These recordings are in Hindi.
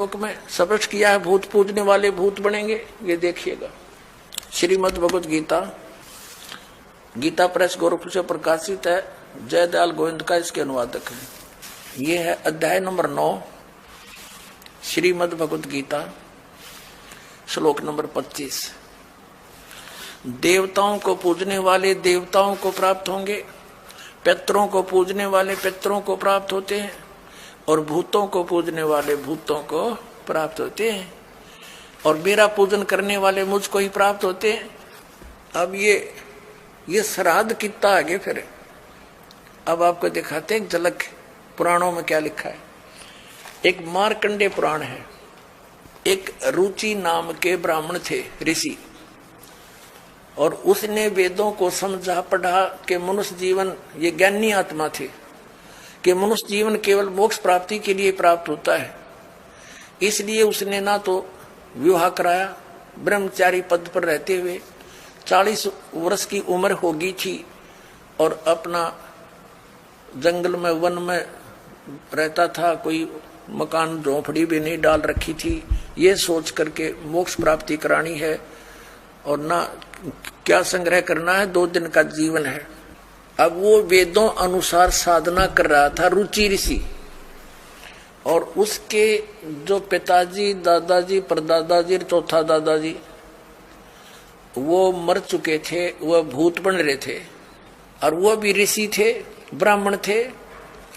लोक में स्पष्ट किया है, भूत पूजने वाले भूत बनेंगे। ये देखिएगा, श्रीमद् भगवत गीता, गीता प्रेस गोरखपुर से प्रकाशित है, जयदयाल गोविंद का इसके अनुवादक है। ये है अध्याय नंबर 9, श्रीमद् भगवत गीता, श्लोक नंबर 25। देवताओं को पूजने वाले देवताओं को प्राप्त होंगे, पितरों को पूजने वाले पितरों को प्राप्त होते हैं, और भूतों को पूजने वाले भूतों को प्राप्त होते हैं, और मेरा पूजन करने वाले मुझको ही प्राप्त होते हैं। अब ये श्राद्ध कितना आगे फिर अब आपको दिखाते हैं झलक पुराणों में क्या लिखा है। एक मार्कंडेय पुराण है। एक रुचि नाम के ब्राह्मण थे, ऋषि, और उसने वेदों को समझा पढ़ा कि मनुष्य जीवन, ये ज्ञानी आत्मा थे, कि मनुष्य जीवन केवल मोक्ष प्राप्ति के लिए प्राप्त होता है। इसलिए उसने ना तो विवाह कराया, ब्रह्मचारी पद पर रहते हुए 40 वर्ष की उम्र होगी थी, और अपना जंगल में वन में रहता था, कोई मकान झोंपड़ी भी नहीं डाल रखी थी, ये सोच करके मोक्ष प्राप्ति करानी है, और ना क्या संग्रह करना है, 2 दिन का जीवन है। अब वो वेदों अनुसार साधना कर रहा था, रुचि ऋषि, और उसके जो पिताजी, दादाजी, परदादाजी, चौथा दादाजी वो मर चुके थे, वह भूत बन रहे थे, और वह भी ऋषि थे, ब्राह्मण थे,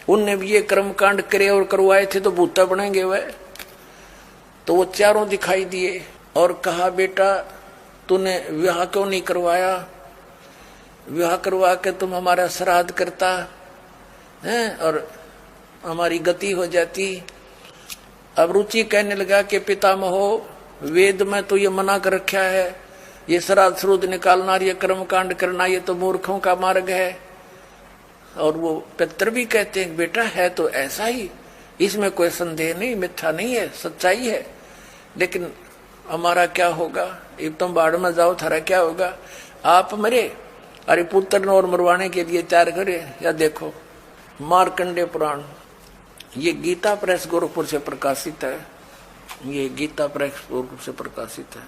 उनने भी ये कर्म कांड करे और करवाए थे, तो भूता बनेंगे वह। तो वो चारों दिखाई दिए और कहा, बेटा तूने विवाह क्यों नहीं करवाया, विवाह करवा के तुम हमारा श्राद्ध करता है और हमारी गति हो जाती। अब रुचि कहने लगा कि पितामहो, वेद में तो ये मना कर रखा है, ये श्राद्ध श्रुद्ध निकालना, ये कर्म कांड करना, ये तो मूर्खों का मार्ग है। और वो पितर भी कहते हैं, बेटा है तो ऐसा ही, इसमें कोई संदेह नहीं, मिथ्या नहीं है, सच्चाई है, लेकिन हमारा क्या होगा, अब तुम बाढ़ में जाओ, थारा क्या होगा, आप मरे, अरे पुत्र और मरवाने के लिए तैयार करे। या देखो मार्कंडेय पुराण, ये गीता प्रेस गोरखपुर से प्रकाशित है, ये गीता प्रेस गोरखपुर से प्रकाशित है।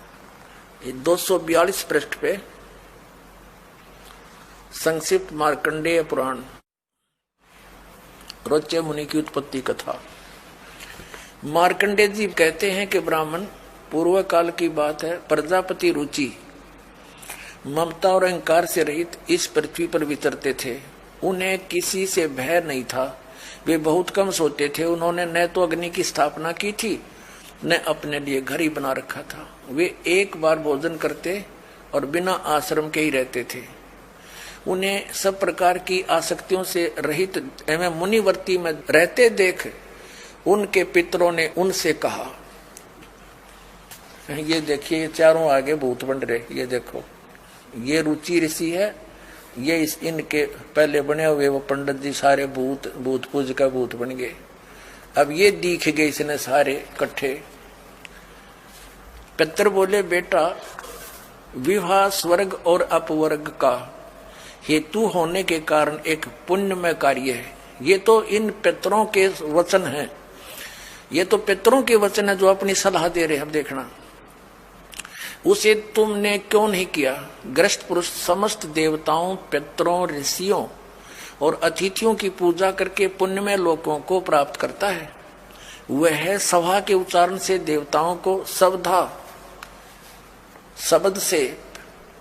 ये 242 पृष्ठ पे संक्षिप्त मार्कंडेय पुराण, रोच्य मुनि की उत्पत्ति कथा। मार्कंडेय जी कहते हैं कि ब्राह्मण, पूर्व काल की बात है, प्रजापति रुचि ममता और अहंकार से रहित इस पृथ्वी पर विचरते थे। उन्हें किसी से भय नहीं था, वे बहुत कम सोते थे। उन्होंने न तो अग्नि की स्थापना की थी, न अपने लिए घर ही बना रखा था। वे एक बार भोजन करते और बिना आश्रम के ही रहते थे। उन्हें सब प्रकार की आसक्तियों से रहित एवं मुनिवर्ती में रहते देख उनके पितरों ने उनसे कहा, ये देखिए चारों आगे भूत बन रहे, ये देखो, ये रुचि ऋषि है, ये इनके पहले बने हुए वो पंडित जी सारे भूत पूज का भूत बन गए। अब ये दिख गए इसने सारे इकट्ठे। पितर बोले, बेटा विवाह स्वर्ग और अपवर्ग का हेतु होने के कारण एक पुण्यमय कार्य है। ये तो इन पितरों के वचन हैं, ये तो पितरों के वचन है जो अपनी सलाह दे रहे हैं। अब देखना, उसे तुमने क्यों नहीं किया। ग्रस्त पुरुष समस्त देवताओं, पितरों, ऋषियों और अतिथियों की पूजा करके पुण्यमय लोकों को प्राप्त करता है। वह सभा के उच्चारण से देवताओं को, शब्द से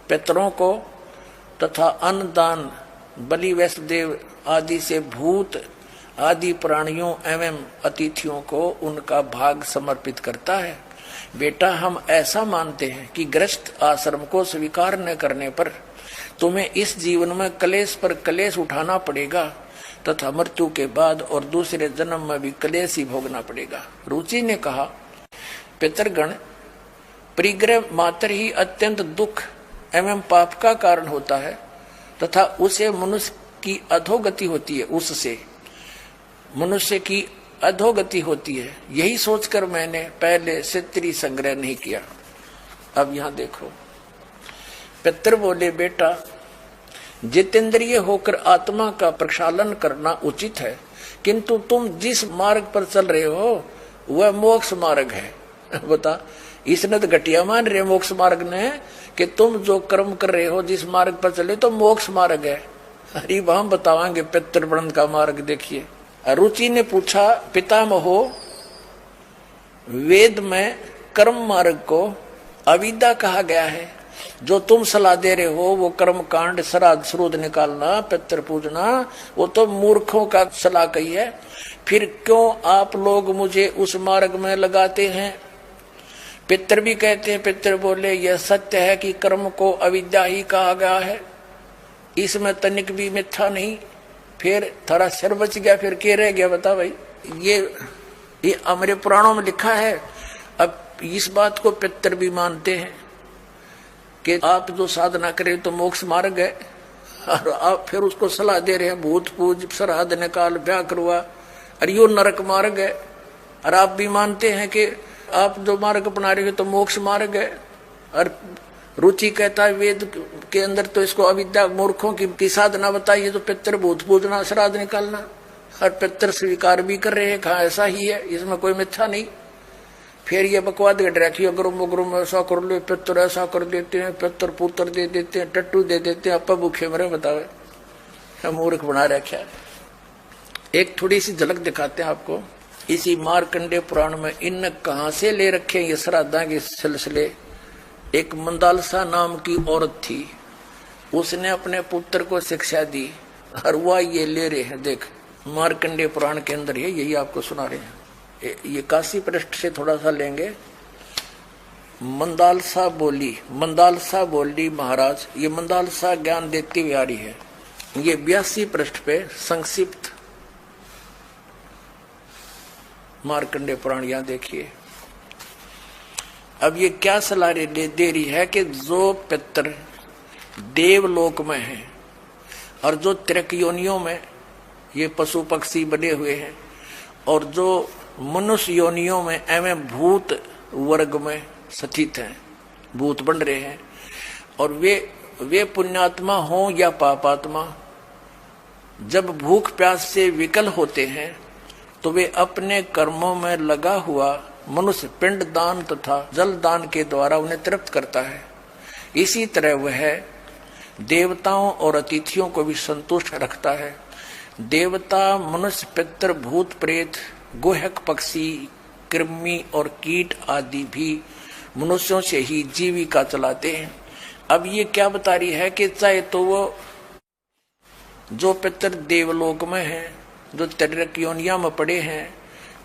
पितरों को तथा अन्नदान, बलि, वैष्णदेव आदि से भूत आदि प्राणियों एवं अतिथियों को उनका भाग समर्पित करता है। बेटा, हम ऐसा मानते हैं कि गृहस्थ आश्रम को स्वीकार न करने पर तुम्हें इस जीवन में क्लेश पर क्लेश उठाना पड़ेगा तथा मृत्यु के बाद और दूसरे जन्म में भी क्लेश ही भोगना पड़ेगा। रुचि ने कहा, पितरगण, परिग्रह मात्र ही अत्यंत दुख एवं पाप का कारण होता है तथा उसे मनुष्य की अधोगति होती है, उससे मनुष्य की अधोगति होती है। यही सोचकर मैंने पहले सित्री संग्रह नहीं किया। अब यहां देखो, पितर बोले, बेटा जितेंद्रिय होकर आत्मा का प्रक्षालन करना उचित है, किंतु तुम जिस मार्ग पर चल रहे हो वह मोक्ष मार्ग है। बता, इसने तो घटिया मान रहे मोक्ष मार्ग ने कि तुम जो कर्म कर रहे हो जिस मार्ग पर चले तो मोक्ष मार्ग है। अरे हम बतावांगे पितृवृंद का मार्ग। देखिए, रुचि ने पूछा, पितामहो वेद में कर्म मार्ग को अविद्या कहा गया है, जो तुम सलाह दे रहे हो वो कर्म कांड, श्राद्ध श्रुद्ध निकालना, पितृ पूजना, वो तो मूर्खों का सलाह कही है। फिर क्यों आप लोग मुझे उस मार्ग में लगाते हैं? पितृ भी कहते हैं, पितृ बोले यह सत्य है कि कर्म को अविद्या ही कहा गया है, इसमें तनिक भी मिथ्या नहीं। फिर थारा सिर बच गया, फिर क्या रह गया बता भाई। ये हमारे पुराणों में लिखा है। अब इस बात को पितृ भी मानते हैं कि आप जो साधना करें तो मोक्ष मार्ग है, और आप फिर उसको सलाह दे रहे हैं भूत पूज, श्राद्ध निकाल, ब्याह करवा, और यो नरक मार्ग है। और आप भी मानते हैं कि आप जो मार्ग अपना रहे हो तो मोक्ष मार्ग है। और रुचि कहता है वेद के अंदर तो इसको अविद्या मूर्खों की साधना बताइए, तो पितृ भूत पूजना, श्राद्ध निकालना, और पितृ स्वीकार भी कर रहे हैं, कहा ऐसा ही है, इसमें कोई मिथ्या नहीं। फिर ये बकवाद गट रखी, अग्रुम ऐसा कर लो, पितृ ऐसा कर देते हैं, पितृ पुत्र दे देते हैं, टट्टू दे देते हैं, अपा भूखे मरे, बतावे मूर्ख बना रखा। एक थोड़ी सी झलक दिखाते हैं आपको इसी मार्कंडेय पुराण में। इन कहां से ले रखे ये श्राद्धा के सिलसिले। एक मंदालसा नाम की औरत थी, उसने अपने पुत्र को शिक्षा दी, और वह ये ले रहे हैं। देख, मार्कंडेय पुराण के अंदर है, यही आपको सुना रहे हैं। ये काशी पृष्ठ से थोड़ा सा लेंगे। मंदालसा बोली महाराज, ये मंदालसा ज्ञान देती हुई आ रही है। ये 82 पृष्ठ पे संक्षिप्त मार्कंडेय पुराण, यहां देखिए। अब ये क्या सलाह दे रही है कि जो पितर देवलोक में है और जो त्रिक योनियों में ये पशु पक्षी बने हुए हैं, और जो मनुष्य योनियों में एवं भूत वर्ग में स्थित हैं, भूत बन रहे हैं, और वे पुण्यात्मा हो या पापात्मा, जब भूख प्यास से विकल होते हैं तो वे अपने कर्मों में लगा हुआ मनुष्य पिंड दान तथा जल दान के द्वारा उन्हें तृप्त करता है। इसी तरह वह देवताओं और अतिथियों को भी संतुष्ट रखता है। देवता, मनुष्य, पितृ, भूत प्रेत, गुहक पक्षी, कृमि और कीट आदि भी मनुष्यों से ही जीविका चलाते हैं। अब ये क्या बता रही है कि चाहे तो वो जो पितर देवलोक में हैं, जो त्रिक योनिया में पड़े हैं,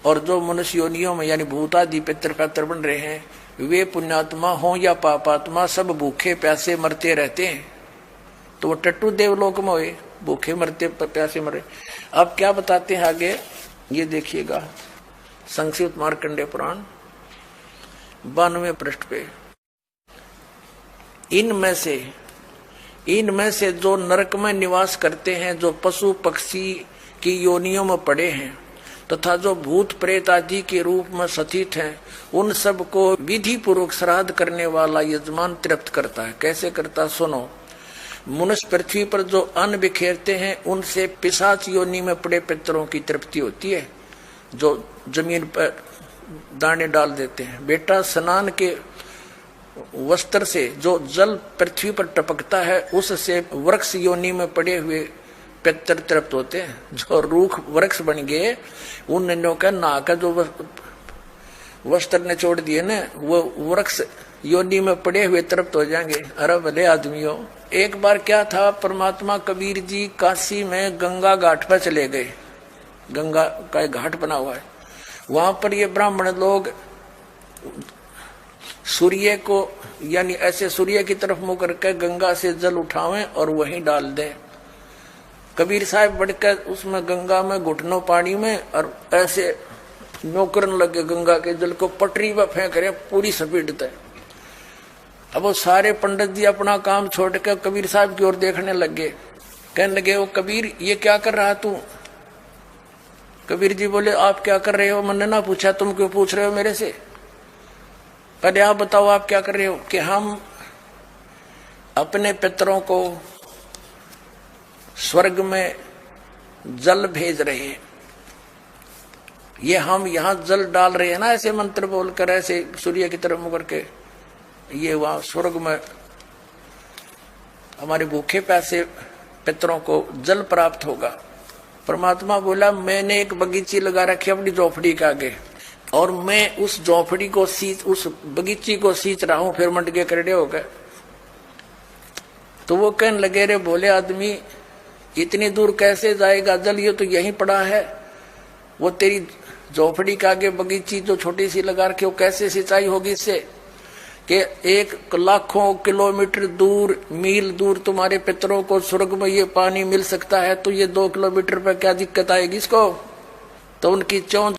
और जो मनुष्य योनियों में यानी भूत आदि पितर पैतर बन रहे हैं, वे पुण्यात्मा हो या पापात्मा, सब भूखे प्यासे मरते रहते हैं। तो वो टट्टू देवलोक में हुए, भूखे मरते प्यासे मरे। अब क्या बताते हैं आगे, ये देखिएगा संक्षिप्त मार्कंडेय पुराण 92 पृष्ठ पे। इनमें से जो नरक में निवास करते हैं, जो पशु पक्षी की योनियों में पड़े हैं, तथा जो भूत प्रेत आदि के रूप में स्थित हैं, उन सब को विधि पूर्वक श्राद्ध करने वाला यजमान तृप्त करता है। कैसे करता, सुनो। मनुष्य पृथ्वी पर जो अन्न बिखेरते हैं, उनसे पिशाच योनि में पड़े पितरों की तृप्ति होती है, जो जमीन पर दाने डाल देते हैं। बेटा, स्नान के वस्त्र से जो जल पृथ्वी पर टपकता है, उससे वृक्ष योनि में पड़े हुए पितर तृप्त होते हैं। जो रूख वृक्ष बन गए, उन नन्यों का नाका जो वस्त्र ने छोड़ दिए ना, वो वृक्ष योनि में पड़े हुए तृप्त हो जाएंगे। अरे भले आदमियों, एक बार क्या था, परमात्मा कबीर जी काशी में गंगा घाट पर चले गए। गंगा का एक घाट बना हुआ है, वहां पर ये ब्राह्मण लोग सूर्य को यानी ऐसे सूर्य की तरफ मुंह करके गंगा से जल उठावें और वहीं डाल दें। कबीर साहब बढ़कर उसमें गंगा में घुटनों पानी में और ऐसे नौकरन लगे, गंगा के जल को पटरी पर फेंक रहे पूरी स्पीड। अब वो सारे पंडित जी अपना काम छोड़ कर कबीर साहब की ओर देखने लगे, कहने लगे, वो कबीर ये क्या कर रहा तू? कबीर जी बोले, आप क्या कर रहे हो? मैंने ना पूछा, तुम क्यों पूछ रहे हो मेरे से? पहले आप बताओ आप क्या कर रहे हो? कि हम अपने पितरों को स्वर्ग में जल भेज रहे हैं। ये हम यहाँ जल डाल रहे हैं ना, ऐसे मंत्र बोलकर, ऐसे सूर्य की तरफ मुकर के, ये वहां स्वर्ग में हमारे भूखे प्यासे पितरों को जल प्राप्त होगा। परमात्मा बोला मैंने एक बगीची लगा रखी अपनी झोपड़ी के आगे, और मैं उस झोपड़ी को उस बगीची को सींच रहा हूं। फिर मंड के करड़े हो गए। तो वो कहने लगे, रे भोले आदमी, इतनी दूर कैसे जाएगा जल, ये तो यहीं पड़ा है। वो तेरी झोपड़ी के आगे बगीची जो छोटी सी लगा रखी, वो कैसे सिंचाई होगी इससे कि 1 लाखों किलोमीटर दूर, मील दूर तुम्हारे पितरों को स्वर्ग में ये पानी मिल सकता है, तो ये 2 किलोमीटर पर क्या दिक्कत आएगी इसको। तो उनकी चौं